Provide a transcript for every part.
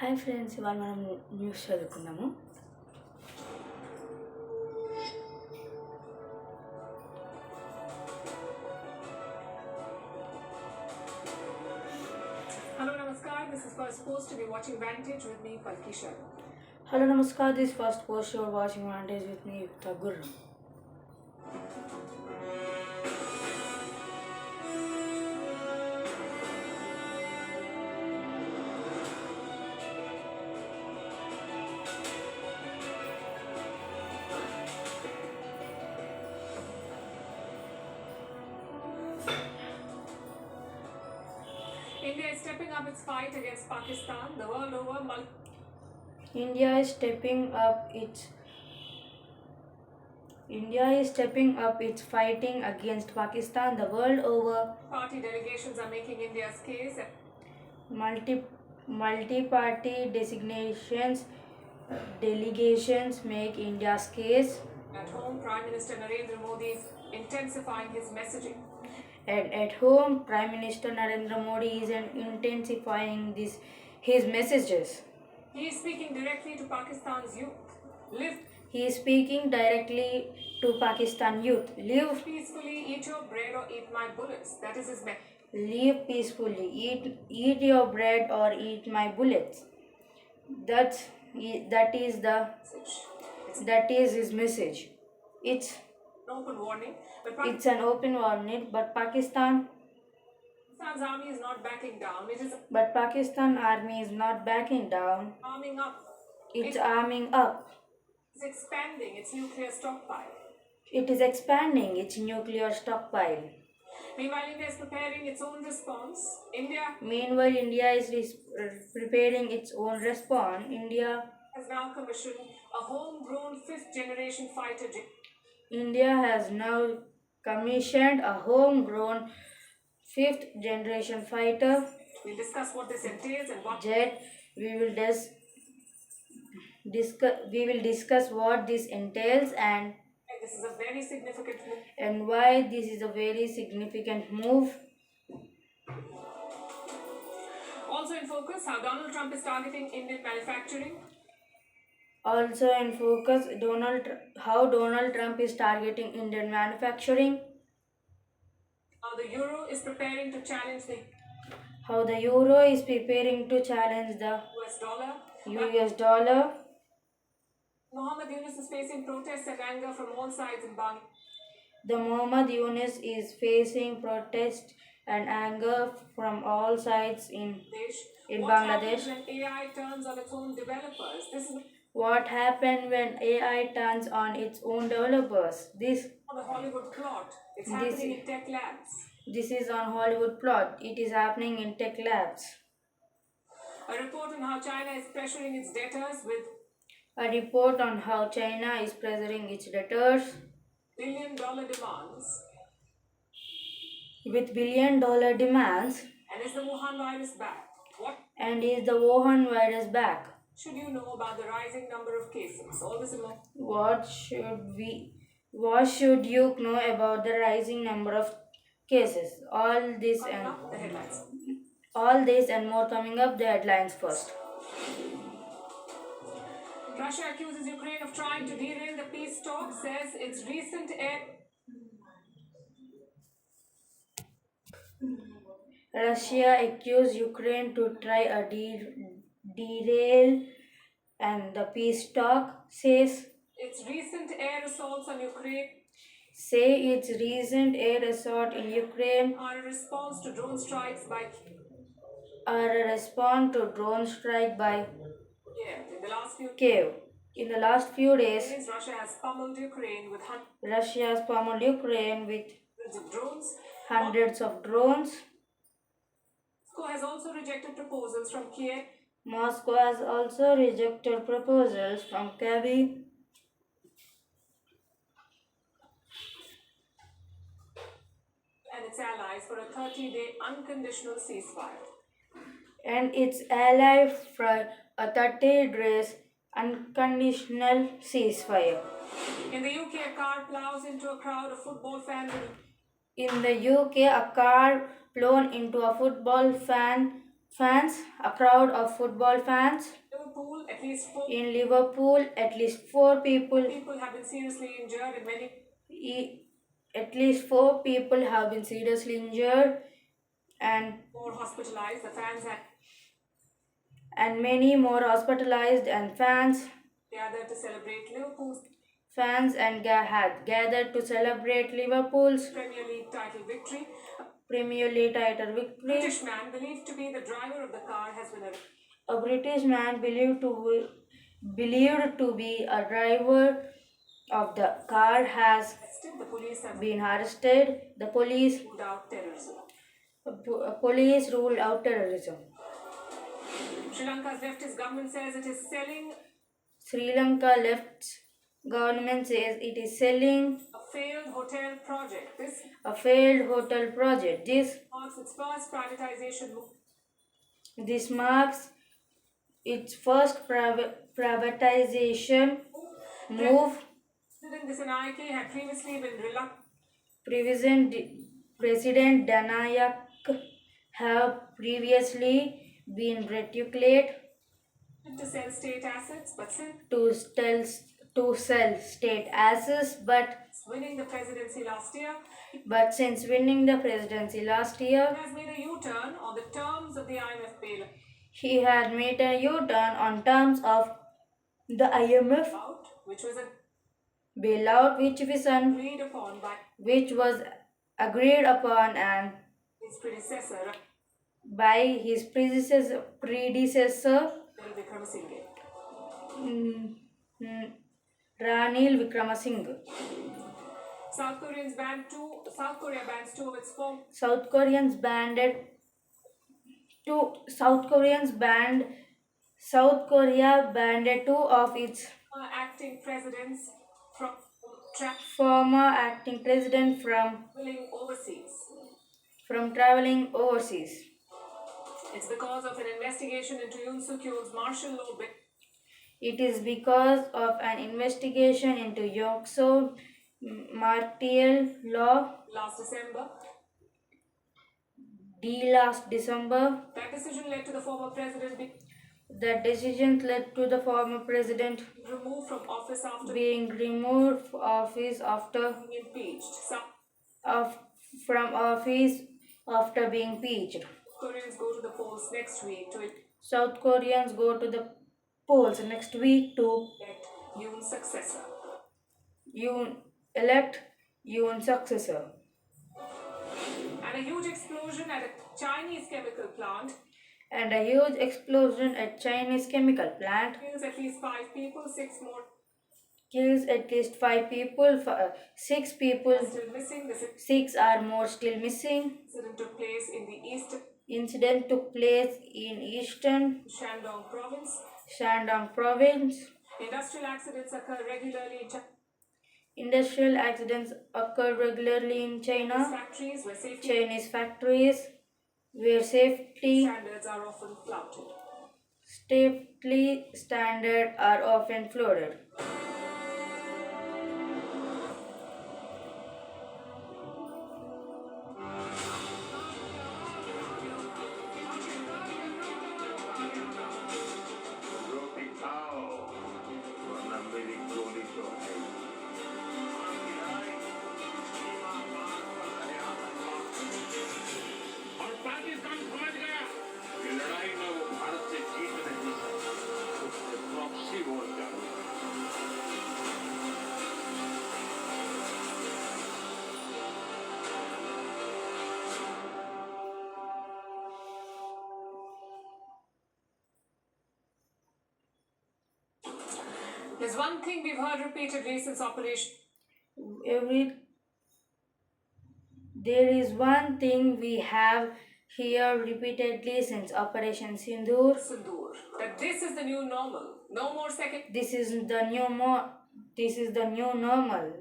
Hi friends, ఇవాళ మనం news చదువుకుందాము. Hello, Namaskar. This is First Post. To be watching Vantage with me, Palki Sharma. Hello నమస్కార్, this Firstpost your watching Vantage with me Yukta Gurram. India is stepping up its fight against Pakistan. The world over, India is stepping up its fighting against Pakistan the world over. Party delegations are making India's case. Multi-party delegations make India's case. At home, Prime Minister Narendra Modi is intensifying his messaging. And at home, Prime Minister Narendra Modi is intensifying his messages. He is speaking directly to Pakistan's youth. He is speaking directly to Pakistan youth. Live peacefully, eat your bread or eat my bullets. That is his message. Live peacefully, eat your bread or eat my bullets. That is his message. It's an open warning. It's an open warning, but Pakistan's army is not backing down. But Pakistan army is not backing down. Arming up. It's arming up. It's expanding its nuclear stockpile. It is expanding its nuclear stockpile. Meanwhile, India is preparing its own response. Meanwhile, India is preparing its own response. India has now commissioned a homegrown fifth-generation fighter jet. India has now commissioned a homegrown fifth-generation fighter. We'll discuss what this entails and what jet. We will discuss what this entails and this is a very significant move. And why this is a very significant move. Also in focus, how Donald Trump is targeting Indian manufacturing. Also in focus, how Donald Trump is targeting Indian manufacturing. How the euro is preparing to challenge the US dollar. Muhammad Yunus is facing protests and anger from all sides in Bangladesh. The Muhammad Yunus is facing protest and anger from all sides in Bangladesh. What happens when AI turns on its own developers? What happened when AI turns on its own developers? The Hollywood plot. It's happening in tech labs. This is on Hollywood plot. It is happening in tech labs. A report on how China is pressuring its debtors with billion-dollar demands. With billion-dollar demands. And is the Wuhan virus back? Should you know about the rising number of cases? What should you know about the rising number of cases? All this and more coming up. The headlines first. Russia accuses Ukraine of trying to derail the peace talks, says its recent Russia accused Ukraine to try a derail and the peace talk, says its recent air assaults on Ukraine in Ukraine are a response to drone strikes by Kiev. In the last few days, Russia has pummeled Ukraine with hundreds of drones. Moscow has also rejected proposals from Kiev. And its allies for a 30-day unconditional ceasefire. In the UK, a car plows into a crowd of football fans. In the UK, a car plown into a football fan fans, a crowd of football fans. Liverpool, at least four In Liverpool, at least four people, people have been seriously injured and many e- at least four people have been seriously injured, and more hospitalized. The fans had many more hospitalized, and gathered to celebrate Liverpool's had gathered to celebrate Liverpool's Premier League title victory. Premier League title victory. British man believed to be the driver of the car has been arrested. A British man believed to be a driver of the car has The police have been arrested. The police ruled out terrorism. ruled out terrorism. Sri Lanka's leftist government says it is selling Sri Lanka left government says it is selling a failed hotel project. This a failed hotel project. marks its first privatization move. This marks its first privatization move. President Dissanayake had previously been reluctant President Danayak have previously been reticulated to sell state assets, but since to sell state assets, winning the presidency last year, but since winning the presidency last year, he has made a U-turn on the terms of the IMF bailout, he had made a U-turn on terms of the IMF which was bailout, which was agreed upon and his predecessor, by his predecessor Ranil Wickremesinghe. Ranil Wickremesinghe. South Korea bans two of its former South Koreans banned two of its acting presidents from former acting president from traveling overseas. It's because of an investigation into Yoon Suk Yeol's martial law bill. It is because of an investigation into Yokso martial law Last December, last December. that decision led to the former president being That decision led to the former president removed from office after being removed from office after being impeached. from office after being impeached. Koreans go to the polls next week to South Koreans go to the polls next week to elect Yoon's successor. Elect Yoon's successor. And a huge explosion at a Chinese chemical plant And a huge explosion at Chinese chemical plant kills at least 5 people, 6 more kills at least 5 people, 6 people, are still missing. This 6 are more still missing. incident took place in the Incident took place in eastern Shandong province. Shandong province. Industrial accidents occur regularly in Industrial accidents occur regularly in China. factories where safety Chinese factories where safety standards are often flouted. standards are often flooded. और पाकिस्तान समझ गया कि लड़ाई में वो भारत से जीत नहीं सकता, उसने प्रॉक्सी वॉर चालू किया। There's one thing we've heard repeatedly since Operation There is one thing we have heard repeatedly since Operation Sindoor. Sindoor, that this is the new normal. No more second This is the new normal.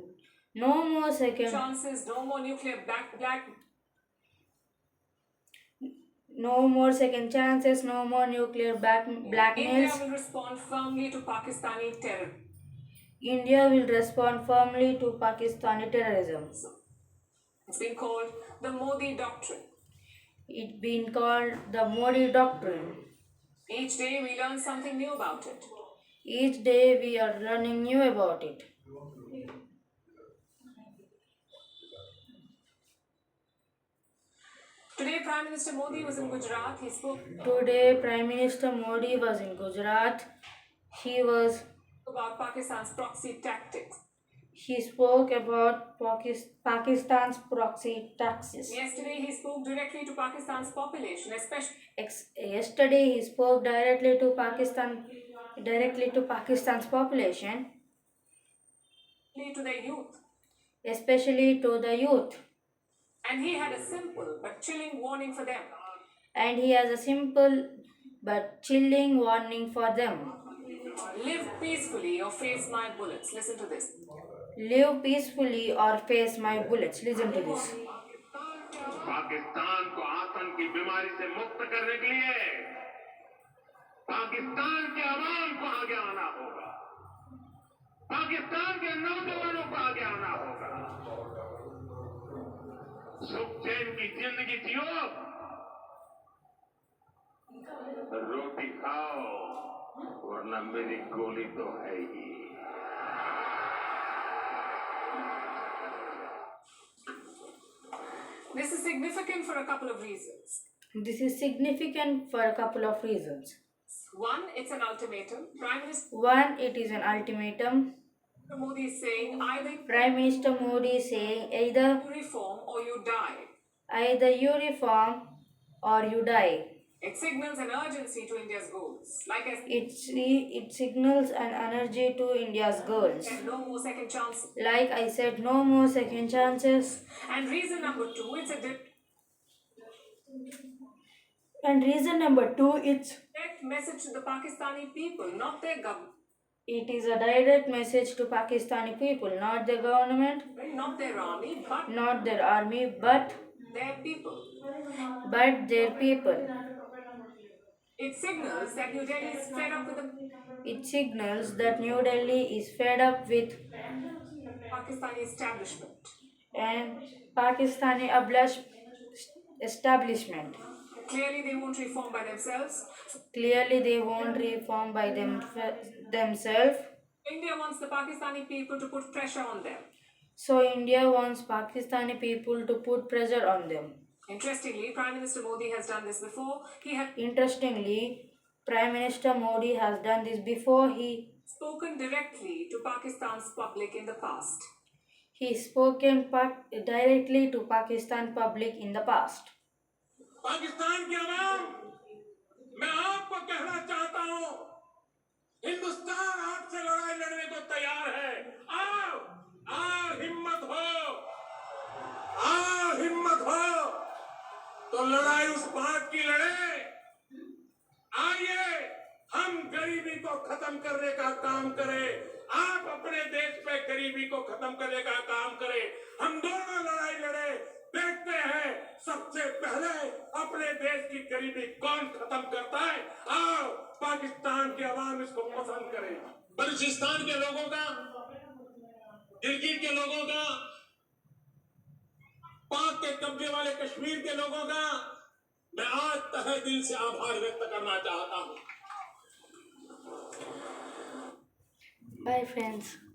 No more second chances, no more nuclear black no more second chances, no more nuclear India blackmails. will respond firmly to Pakistani terror. India will respond firmly to Pakistani terrorism. It's been called the Modi Doctrine. It's been called the Modi Doctrine. Each day we learn something new about it. Each day we are learning new about it. Today, Prime Minister Modi was in Gujarat. He spoke Today, Prime Minister Modi was in Gujarat. He about Pakistan's proxy tactics. spoke about Pakistan's proxy taxes. Yesterday, he spoke directly to Pakistan's population, especially Yesterday, he spoke directly to Pakistan's population, to the youth. especially to the youth. And he had a simple but chilling warning for them. And he has a simple but chilling warning for them. Live peacefully or face my bullets. Listen to this. Live peacefully or face my bullets. Listen to this. Pakistan को आतंक की बीमारी से मुक्त करने के लिए पाकिस्तान के अवाम को आगे आना होगा, पाकिस्तान के नौजवानों को आगे आना होगा। सुख चैन की जिंदगी जियो, रोटी खाओ, वरना मेरी गोली तो है ही। This is significant for a couple of reasons. This is significant for a couple of reasons. One, it's an ultimatum. Prime Minister One, it is an ultimatum. Modi is saying either Prime Minister Modi is saying either you reform or you die. you reform or you die. It signals an urgency to India's goals. Like I It signals an energy to India's goals. said, no more second chances. Like I said, no more second chances. And reason number two, it's a And reason number two, direct message to the Pakistani people, not their government, it is a direct message to Pakistani people, not the government, not their army, but not their army, but their people. their people. It signals that New Delhi is fed up with the It signals that New Delhi is fed up with Pakistani establishment. and Pakistani establishment. Clearly, they won't reform by themselves. Clearly, they won't reform by themselves. India wants the Pakistani people to put pressure on them. So India wants Pakistani people to put pressure on them. Interestingly, Prime Minister Modi has done this before. He had Interestingly, Prime Minister Modi has done this before. spoken directly to Pakistan's public in the past. He spoken directly to Pakistan public in the past. Pakistan के अवाम, मैं आपको कहना चाहता हूं, हिंदुस्तान आपसे लड़ाई लड़ने को तैयार है। आओ, हिम्मत हो, तो लड़ाई उस बात की लड़े। आइए, हम गरीबी को खत्म करने का काम करें। आप अपने देश में गरीबी को खत्म करने का काम करें। हम दोनों लड़ाई लड़े। देखते हैं सबसे पहले अपने देश की गरीबी कौन खत्म करता है। आओ, पाकिस्तान के अवाम इसको पसंद करें। बलूचिस्तान के लोगों का, गिलगित के लोगों का, पाक के कब्जे वाले कश्मीर के लोगों का मैं आज तहे दिल से आभार व्यक्त करना चाहता हूं। Bye friends.